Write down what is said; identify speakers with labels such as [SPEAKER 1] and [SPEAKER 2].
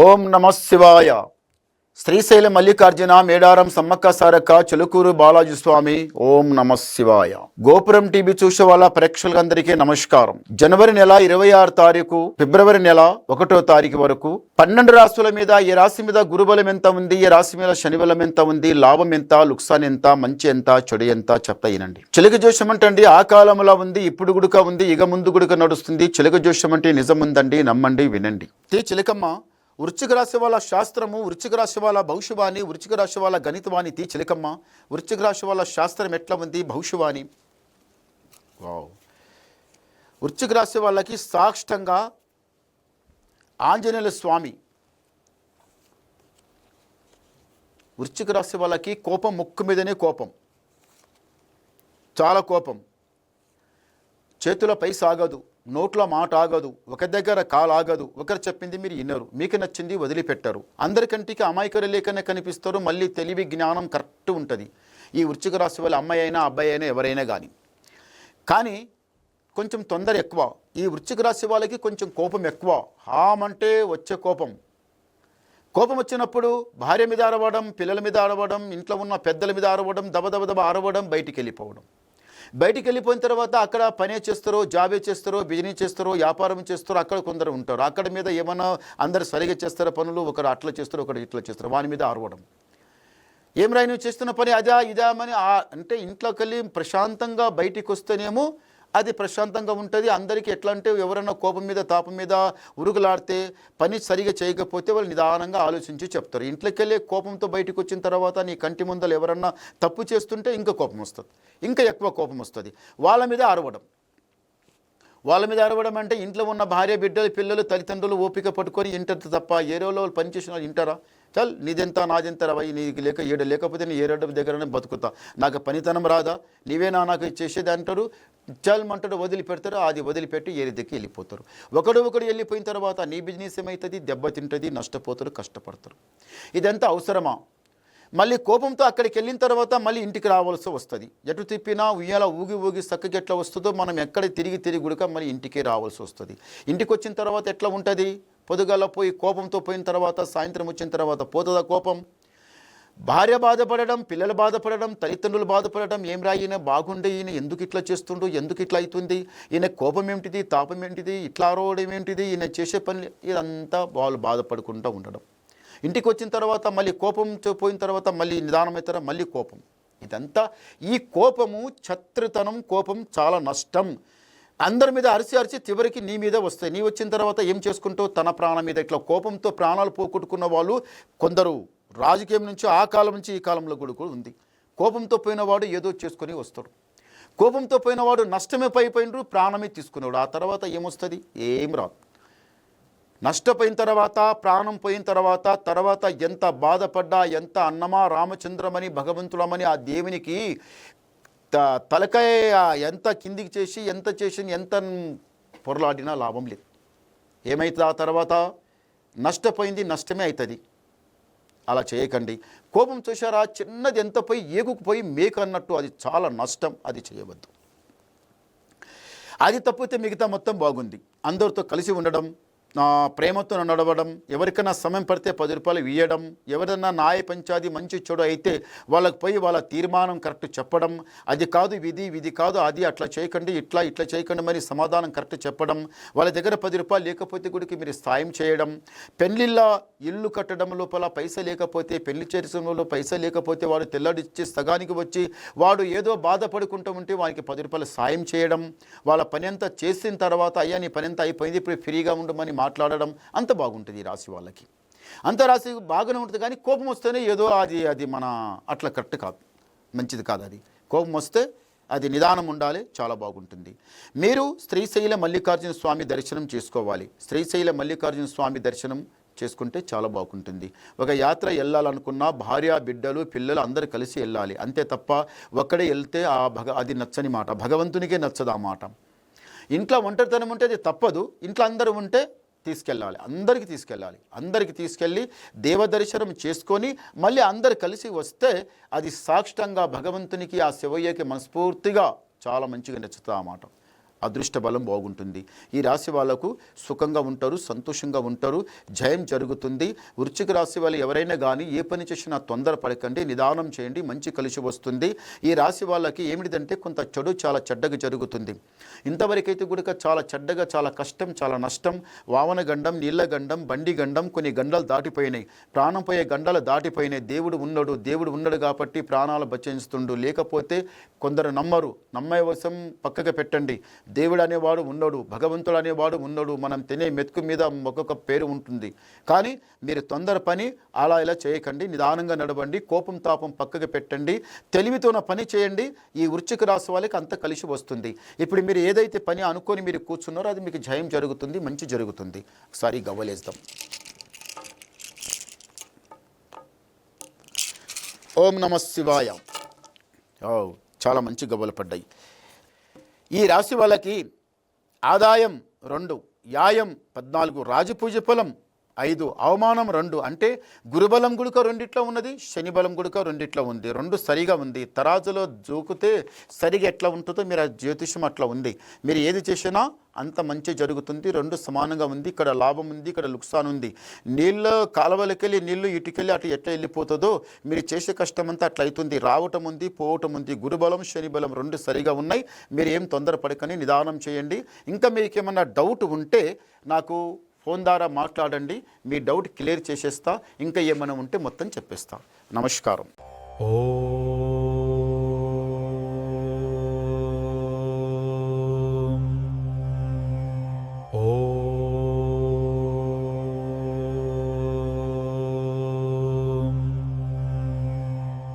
[SPEAKER 1] ఓం నమ శివాయ. శ్రీశైల మల్లికార్జున మేడారం సమ్మక్క సారక్క చిలుకూరు బాలాజీ స్వామి. ఓం నమ శివాయ. గోపురం టీవీ చూసే వాళ్ళ ప్రేక్షకులందరికీ నమస్కారం. జనవరి నెల 26 తారీఖు, ఫిబ్రవరి నెల 1వ తారీఖు వరకు 12 రాశుల మీద ఏ రాశి మీద గురుబలం ఎంత ఉంది, ఏ రాశి మీద శనిబలం ఎంత ఉంది, లాభం ఎంత, లుక్సాన్ ఎంత, మంచి ఎంత, చెడు ఎంత చెప్తా వినండి. చిలుక జోషం అంటే ఆ కాలంలో ఉంది, ఇప్పుడు గుడుక ఉంది, ఇక ముందు గుడుక నడుస్తుంది. చిలుక జోషం అంటే నిజం ఉందండి, నమ్మండి, వినండి. చిలకమ్మ వృశ్చిక రాశి వాళ్ళ శాస్త్రము, వృశ్చిక రాశి వాళ్ళ భవిష్యవాణి, వృశ్చిక రాశి వాళ్ళ గణితవాణి. చిలకమ్మ వృశ్చిక రాశి వాళ్ళ శాస్త్రం ఎట్లా ఉంది, భవిష్యవాణి. వావ్. వృశ్చిక రాశి వాళ్ళకి సాక్షంగా ఆంజనేయుల స్వామి. వృశ్చిక రాశి వాళ్ళకి కోపం, ముక్కు మీదనే కోపం, చాలా కోపం. చేతుల పైస ఆగదు, నోట్ల మాట ఆగదు, ఒక దగ్గర కాలు ఆగదు. ఒకరు చెప్పింది మీరు వినరు, మీకు నచ్చింది వదిలిపెట్టరు. అందరికంటికి అమాయకులు లేకనే కనిపిస్తారు. మళ్ళీ తెలివి జ్ఞానం కరెక్ట్ ఉంటుంది. ఈ వృశ్చిక రాశి వాళ్ళ అమ్మాయి అయినా అబ్బాయి అయినా ఎవరైనా కానీ కొంచెం తొందర ఎక్కువ. ఈ వృశ్చిక రాశి వాళ్ళకి కొంచెం కోపం ఎక్కువ. హామంటే వచ్చే కోపం. కోపం వచ్చినప్పుడు భార్య మీద అరవడం, పిల్లల మీద అరవడం, ఇంట్లో ఉన్న పెద్దల మీద అరవడం, దబ అరవడం, బయటికి వెళ్ళిపోవడం. బయటికి వెళ్ళిపోయిన తర్వాత అక్కడ పనే చేస్తారో, జాబే చేస్తారో, బిజినెస్ చేస్తారో, వ్యాపారం చేస్తారో, అక్కడ కొందరు ఉంటారు. అక్కడ మీద ఏమన్నా అందరు సరిగా చేస్తారో పనులు, ఒకరు అట్లా చేస్తారు, ఒకరు ఇట్లా చేస్తారు, వాని మీద ఆరవడం. ఏం రాయి నువ్వు చేస్తున్న పని అదా ఇదా అని అంటే ఇంట్లోకి వెళ్ళి ప్రశాంతంగా బయటికి వస్తేనేమో అది ప్రశాంతంగా ఉంటుంది. అందరికీ ఎట్లా అంటే ఎవరన్నా కోపం మీద తాపం మీద ఉరుగులాడితే, పని సరిగా చేయకపోతే వాళ్ళు నిదానంగా ఆలోచించి చెప్తారు. ఇంట్లోకి వెళ్ళే కోపంతో బయటకు వచ్చిన తర్వాత నీ కంటి ముందలు ఎవరన్నా తప్పు చేస్తుంటే ఇంకా కోపం వస్తుంది, ఇంకా ఎక్కువ కోపం వస్తుంది. వాళ్ళ మీద అరవడం అంటే ఇంట్లో ఉన్న భార్య, బిడ్డలు, పిల్లలు, తల్లిదండ్రులు ఓపిక పట్టుకొని ఇంటర్ తప్ప ఏరోలో పనిచేసిన వాళ్ళు ఇంటారా? చల్ నీదెంత నాదెంత రవై, నీకు లేకపోతే నీ ఏరడ్డ దగ్గరనే బతుకుతా, నాకు పనితనం రాదా, నీవేనా నాకు చేసేది అంటారు. చల్మంటాడు, వదిలిపెడతారు. అది వదిలిపెట్టి ఏరి దిక్కి వెళ్ళిపోతారు. ఒకడు వెళ్ళిపోయిన తర్వాత నీ బిజినెస్ ఏమవుతుంది, దెబ్బతింటుంది, నష్టపోతారు, కష్టపడతారు. ఇదంతా అవసరమా? మళ్ళీ కోపంతో అక్కడికి వెళ్ళిన తర్వాత మళ్ళీ ఇంటికి రావాల్సి వస్తుంది. ఎటు తిప్పినా ఉయ్యాల ఊగి చక్కగా ఎట్లా వస్తుందో మనం ఎక్కడ తిరిగి గుడక మళ్ళీ ఇంటికి రావాల్సి వస్తుంది. ఇంటికి వచ్చిన తర్వాత ఎట్లా ఉంటుంది? పొద్దుగాల పోయి కోపంతో పోయిన తర్వాత సాయంత్రం వచ్చిన తర్వాత పోతుందా కోపం? భార్య బాధపడడం, పిల్లలు బాధపడడం, తల్లిదండ్రులు బాధపడడం. ఏం ఈయన బాగుండే, ఈయన ఎందుకు ఇట్లా చేస్తుండో, ఎందుకు ఇట్లా అవుతుంది, ఈయన కోపం ఏమిటిది, తాపం ఏంటిది, ఇట్లా అరవడం ఏంటిది, ఈయన చేసే పని, ఇదంతా వాళ్ళు బాధపడుకుంటూ ఉండడం. ఇంటికి వచ్చిన తర్వాత మళ్ళీ కోపం పోయిన తర్వాత మళ్ళీ నిదానమవుతారా, మళ్ళీ కోపం. ఇదంతా ఈ కోపము శత్రుతనం. కోపం చాలా నష్టం. అందరి మీద అరిచి చివరికి నీ మీద వస్తాయి. నీ వచ్చిన తర్వాత ఏం చేసుకుంటావు, తన ప్రాణం మీద. ఇట్లా కోపంతో ప్రాణాలు పోగొట్టుకున్న వాళ్ళు కొందరు రాజకీయం నుంచి ఆ కాలం నుంచి ఈ కాలంలో కూడా ఉంది. కోపంతో పోయినవాడు ఏదో చేసుకొని వస్తాడు. కోపంతో పోయినవాడు నష్టమే పైపోయినరు, ప్రాణమే తీసుకునేవాడు. ఆ తర్వాత ఏమొస్తుంది? ఏం రాదు. నష్టపోయిన తర్వాత, ప్రాణం పోయిన తర్వాత ఎంత బాధపడ్డా, ఎంత అన్నమా రామచంద్రమని భగవంతుడమని ఆ దేవునికి తలకాయ ఎంత కిందికి చేసి ఎంత పొరలాడినా లాభం లేదు. ఏమైతుంది ఆ తర్వాత? నష్టపోయింది నష్టమే అవుతుంది. అలా చేయకండి. కోపం చూశారా, చిన్నది ఎంత పోయి ఏగుకుపోయి మేక అన్నట్టు, అది చాలా నష్టం. అది చేయవద్దు. అది తప్పితే మిగతా మొత్తం బాగుంది. అందరితో కలిసి ఉండడం, ప్రేమతో నడవడం, ఎవరికైనా సమయం పడితే 10 రూపాయలు ఇవ్వడం, ఎవరైనా న్యాయ పంచాది మంచి చెడు అయితే వాళ్ళకి పోయి వాళ్ళ తీర్మానం కరెక్ట్ చెప్పడం. అది కాదు విధి కాదు, అది అట్లా చేయకండి, ఇట్లా చేయకండి మరి సమాధానం కరెక్ట్ చెప్పడం. వాళ్ళ దగ్గర 10 రూపాయలు లేకపోతే కూడా మీరు సాయం చేయడం. పెళ్లిళ్ళ ఇల్లు కట్టడం లోపల పైస లేకపోతే, పెళ్లి చేసడంలో పైస లేకపోతే వాడు తెల్లడిచ్చి సగానికి వచ్చి వాడు ఏదో బాధపడుకుంటూ ఉంటే వానికి 10 రూపాయలు సాయం చేయడం. వాళ్ళ పని అంతా చేసిన తర్వాత, అయ్యా నీ పని అంతా అయిపోయింది, ఇప్పుడు ఫ్రీగా ఉండమని మాట్లాడడం. అంత బాగుంటుంది ఈ రాశి వాళ్ళకి. అంత రాశి బాగానే ఉంటుంది. కానీ కోపం వస్తేనే ఏదో అది మన అట్లా కరెక్ట్ కాదు, మంచిది కాదు. అది కోపం వస్తే అది నిదానం ఉండాలి, చాలా బాగుంటుంది. మీరు శ్రీశైల మల్లికార్జున స్వామి దర్శనం చేసుకోవాలి. శ్రీశైల మల్లికార్జున స్వామి దర్శనం చేసుకుంటే చాలా బాగుంటుంది. ఒక యాత్ర వెళ్ళాలనుకున్నా భార్య, బిడ్డలు, పిల్లలు అందరూ కలిసి వెళ్ళాలి. అంతే తప్ప ఒక్కడే వెళ్తే అది నచ్చని మాట, భగవంతునికే నచ్చదు ఆ మాట. ఇంట్లో ఒంటరితనం ఉంటే అది తప్పదు. ఇంట్లో అందరూ ఉంటే తీసుకెళ్ళాలి, అందరికీ తీసుకెళ్ళి దేవదర్శనం చేసుకొని మళ్ళీ అందరు కలిసి వస్తే అది సాక్షాత్తంగా భగవంతునికి, ఆ శివయ్యకి మనస్ఫూర్తిగా చాలా మంచిగా నచ్చుతుంది అన్నమాట. అదృష్ట బలం బాగుంటుంది. ఈ రాశి వాళ్ళకు సుఖంగా ఉంటారు, సంతోషంగా ఉంటారు, జయం జరుగుతుంది. వృశ్చిక రాశి వాళ్ళు ఎవరైనా కానీ ఏ పని చేసినా తొందర పడకండి, నిదానం చేయండి, మంచి కలిసి వస్తుంది. ఈ రాశి వాళ్ళకి ఏమిటిదంటే కొంత చెడు చాలా చెడ్డగా జరుగుతుంది. ఇంతవరకైతే కూడా చాలా చెడ్డగా, చాలా కష్టం, చాలా నష్టం, వామన గండం, నీళ్ళ గండం, బండి గండం, కొన్ని గండాలు దాటిపోయినాయి, ప్రాణం పోయే గండాలు దాటిపోయినాయి. దేవుడు ఉన్నాడు కాబట్టి ప్రాణాలు బచించుతుండు. లేకపోతే కొందరు నమ్మరు, నమ్మే వశం పక్కగా పెట్టండి. దేవుడు అనేవాడు ఉన్నాడు, భగవంతుడు అనేవాడు ఉన్నాడు. మనం తినే మెతుకు మీద ఒక్కొక్క పేరు ఉంటుంది. కానీ మీరు తొందర పని అలా ఇలా చేయకండి, నిదానంగా నడవండి, కోపం తాపం పక్కగా పెట్టండి, తెలివితోన పని చేయండి. ఈ వృశ్చిక రాశి వాళ్ళకి అంత కలిసి వస్తుంది. ఇప్పుడు మీరు ఏదైతే పని అనుకొని మీరు కూర్చున్నారో అది మీకు జయం జరుగుతుంది, మంచి జరుగుతుంది. ఒకసారి గవ్వలేద్దాం. ఓం నమః శివాయ. చాలా మంచి గవ్వలు పడ్డాయి. ఈ రాశి వాళ్ళకి ఆదాయం 2, యాయం 14, రాజపూజ ఫలం 5, అవమానం 2. అంటే గురుబలం గుడుక రెండిట్లో ఉన్నది, శని బలం గుడుక రెండిట్లో ఉంది. 2 సరిగా ఉంది. తరాజులో జోకితే సరిగా ఎట్లా ఉంటుందో మీరు ఆ జ్యోతిషం అట్లా ఉంది. మీరు ఏది చేసినా అంత మంచి జరుగుతుంది. 2 సమానంగా ఉంది. ఇక్కడ లాభం ఉంది, ఇక్కడ లుక్సాన్ ఉంది. నీళ్ళు కాలువలకెళ్ళి నీళ్లు ఇటుకెళ్ళి అటు ఎట్లా వెళ్ళిపోతుందో మీరు చేసే కష్టం అంతా అట్లా అవుతుంది. రావటం ఉంది, పోవటం ఉంది. గురుబలం శని బలం 2 సరిగా ఉన్నాయి. మీరు ఏం తొందరపడకని నిదానం చేయండి. ఇంకా మీకు ఏమన్నా డౌట్ ఉంటే నాకు ఫోన్ ద్వారా మాట్లాడండి, మీ డౌట్ క్లియర్ చేసేస్తా. ఇంకా ఏమైనా ఉంటే మొత్తం చెప్పేస్తా. నమస్కారం.